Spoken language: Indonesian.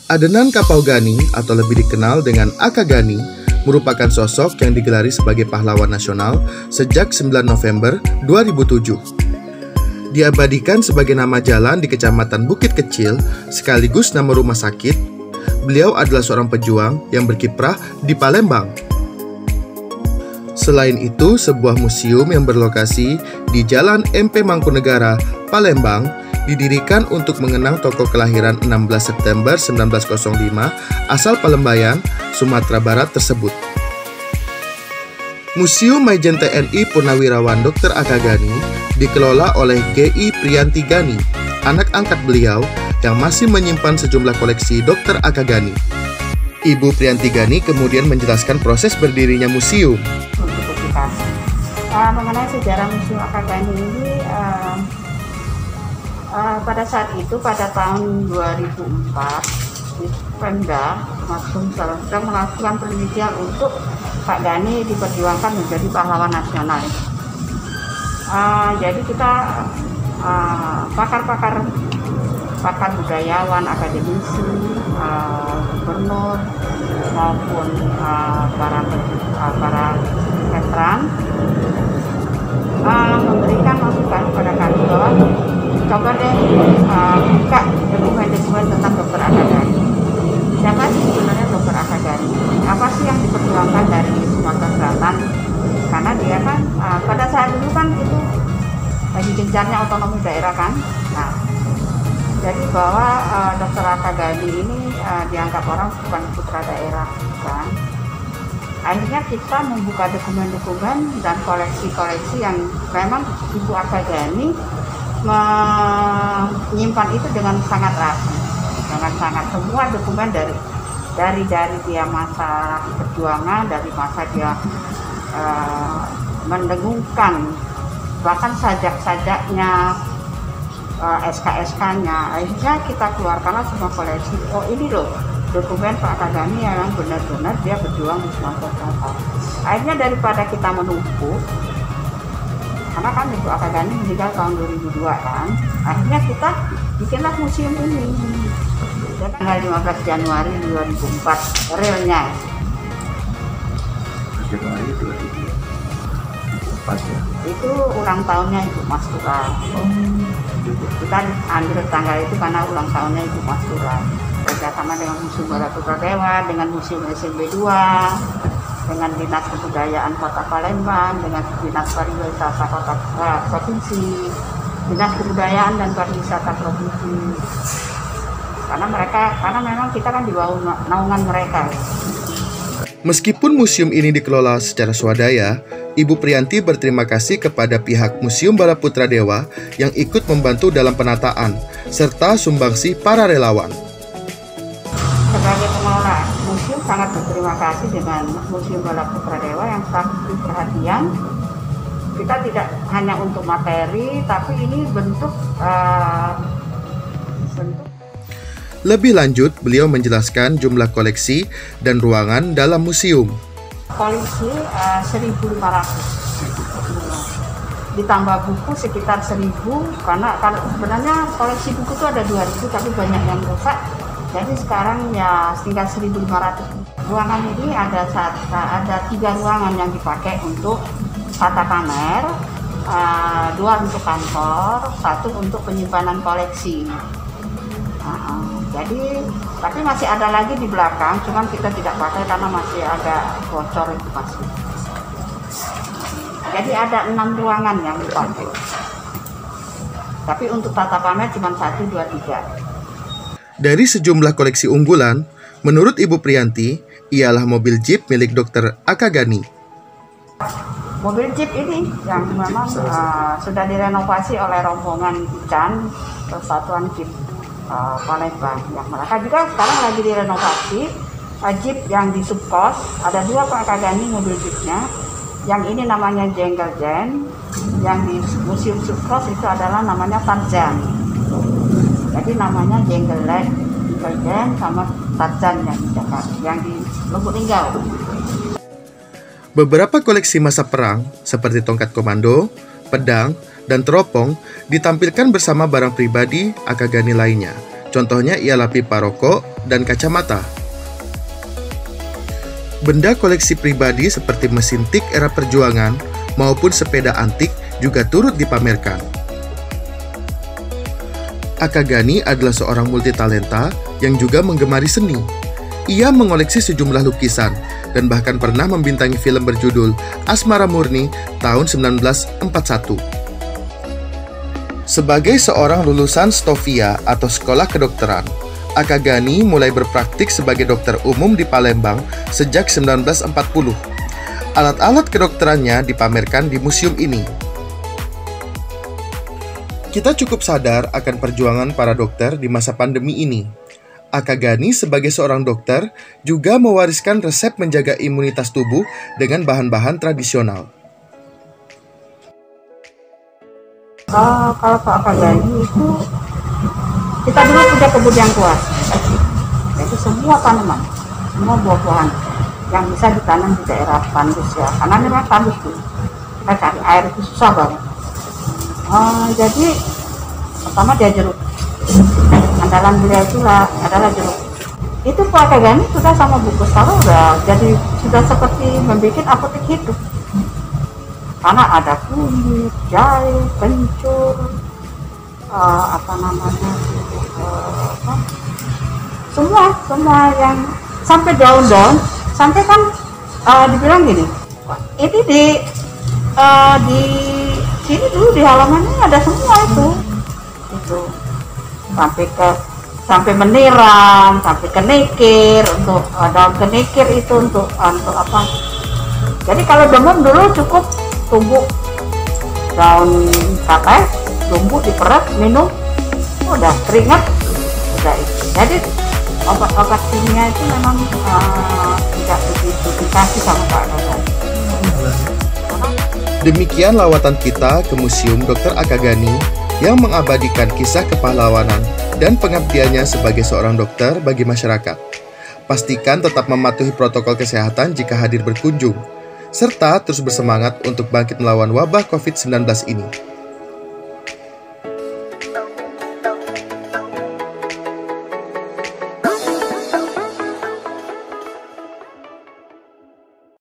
Adnan Kapaugani atau lebih dikenal dengan Akagani merupakan sosok yang digelari sebagai pahlawan nasional sejak 9 November 2007. Diabadikan sebagai nama jalan di Kecamatan Bukit Kecil sekaligus nama rumah sakit, beliau adalah seorang pejuang yang berkiprah di Palembang. Selain itu, sebuah museum yang berlokasi di Jalan MP Mangkunegara, Palembang, didirikan untuk mengenang tokoh kelahiran 16 September 1905 asal Palembayan, Sumatera Barat tersebut. Museum Majen TNI Purnawirawan Dr. Akagani dikelola oleh GI Prianti Gani, anak angkat beliau yang masih menyimpan sejumlah koleksi Dr. Akagani. Ibu Prianti Gani kemudian menjelaskan proses berdirinya museum. Mengenai sejarah Museum Akagani ini, pada saat itu pada tahun 2004 Pemda sedang melakukan penelitian untuk Pak Gani diperjuangkan menjadi pahlawan nasional. Jadi kita pakar budayawan, akademisi, gubernur maupun para veteran memberikan masukan kepada kami bahwa coba deh buka dokumen-dokumen tentang Dr. Akagani. Siapa sih sebenarnya Dr. Akagani? Apa sih yang diperjuangkan dari Sumatera Selatan? Karena dia kan pada saat dulu kan itu lagi gencarnya otonomi daerah kan. Nah, jadi bahwa Dr. Akagani ini dianggap orang bukan putra daerah kan. Akhirnya kita membuka dokumen-dokumen dan koleksi-koleksi yang memang Ibu Akagani menyimpan itu dengan sangat rapi, dengan sangat semua dokumen dari dia masa perjuangan, dari masa dia mendengungkan, bahkan sajak-sajaknya, SK-SK-nya. Akhirnya kita keluarkanlah semua koleksi. Oh ini loh dokumen Pak Akagani yang benar-benar dia berjuang di Sumatera Selatan. Akhirnya daripada kita menumpuk, karena kan Ibu Akagani meninggal tahun 2002 kan, akhirnya kita bikinlah museum ini. Tanggal 15 Januari 2004 realnya. Januari 2004 ya. Itu ulang tahunnya Ibu Mastura. Kita ambil tanggal itu karena ulang tahunnya Ibu Mastura. Bersama dengan Museum Balaputradewa, dengan Museum SMB 2, dengan Dinas Kebudayaan Kota Palembang, dengan Dinas Pariwisata Kota Provinsi, Dinas Kebudayaan dan Pariwisata Provinsi. Karena memang kita kan di bawah naungan mereka. Meskipun museum ini dikelola secara swadaya, Ibu Prianti berterima kasih kepada pihak Museum Balaputradewa yang ikut membantu dalam penataan, serta sumbangsi para relawan. Sebagai pengelola museum sangat berterima kasih dengan Museum Balaputradewa yang telah memberi perhatian. Kita tidak hanya untuk materi, tapi ini bentuk. Lebih lanjut, beliau menjelaskan jumlah koleksi dan ruangan dalam museum. Koleksi 1.500, ditambah buku sekitar 1.000, karena sebenarnya koleksi buku itu ada 2.000 tapi banyak yang rusak. Jadi sekarang ya tinggal 1.500. Ruangan ini ada 3 ruangan yang dipakai untuk tata pamer, 2 untuk kantor, 1 untuk penyimpanan koleksi. Jadi, tapi masih ada lagi di belakang, cuman kita tidak pakai karena masih agak bocor itu masih. Jadi ada 6 ruangan yang dipakai. Tapi untuk tata pamer cuma 1, 2, 3. Dari sejumlah koleksi unggulan, menurut Ibu Prianti, ialah mobil Jeep milik Dr. Akagani. Mobil Jeep ini yang memang sudah direnovasi oleh rombongan Ican, Persatuan Jeep Palembang. Yang mereka juga sekarang lagi direnovasi. Jeep yang di Subkos, ada 2 Pak Akagani mobil Jeepnya. Yang ini namanya Jengkel Jen, yang di Museum Subkos itu adalah namanya Tarzan. Jadi namanya Jengkel Jen sama Tarzan yang di Jakarta, yang di Lubuk Linggau. Beberapa koleksi masa perang seperti tongkat komando, pedang, dan teropong ditampilkan bersama barang pribadi Akagani lainnya. Contohnya ialah pipa rokok, dan kacamata. Benda koleksi pribadi seperti mesin tik era perjuangan maupun sepeda antik juga turut dipamerkan. Akagani adalah seorang multitalenta yang juga menggemari seni. Ia mengoleksi sejumlah lukisan dan bahkan pernah membintangi film berjudul Asmara Murni tahun 1941. Sebagai seorang lulusan Stovia atau sekolah kedokteran, Akagani mulai berpraktik sebagai dokter umum di Palembang sejak 1940. Alat-alat kedokterannya dipamerkan di museum ini. Kita cukup sadar akan perjuangan para dokter di masa pandemi ini. Akagani sebagai seorang dokter juga mewariskan resep menjaga imunitas tubuh dengan bahan-bahan tradisional. Kalau Pak Akagani itu, kita dulu punya kebun yang luas. Jadi semua tanaman, semua buah-buahan yang bisa ditanam di daerah tandus ya. Karena memang tandus tuh, kita cari air itu susah banget. Jadi pertama dia jeruk. Andalan beliau itu adalah jeruk. Itu Pak Akagani sudah sama Bu Kustara sudah seperti membuat apotek hidup. Karena ada kunyit, jahe, kencur, semua yang sampai daun-daun, sampai kan dibilang gini, ini di sini dulu di halamannya ada semua itu sampai meniram, sampai kenekir, untuk daun kenekir itu untuk apa? Jadi kalau demam dulu cukup tumbuk daun sakai, tumbuk diperas, minum, udah keringat, udah itu. Jadi obat-obat kimia itu memang tidak begitu dikasih sama Pak Akagani. Demikian lawatan kita ke Museum Dr. Akagani yang mengabadikan kisah kepahlawanan dan pengabdiannya sebagai seorang dokter bagi masyarakat. Pastikan tetap mematuhi protokol kesehatan jika hadir berkunjung, serta terus bersemangat untuk bangkit melawan wabah COVID-19 ini.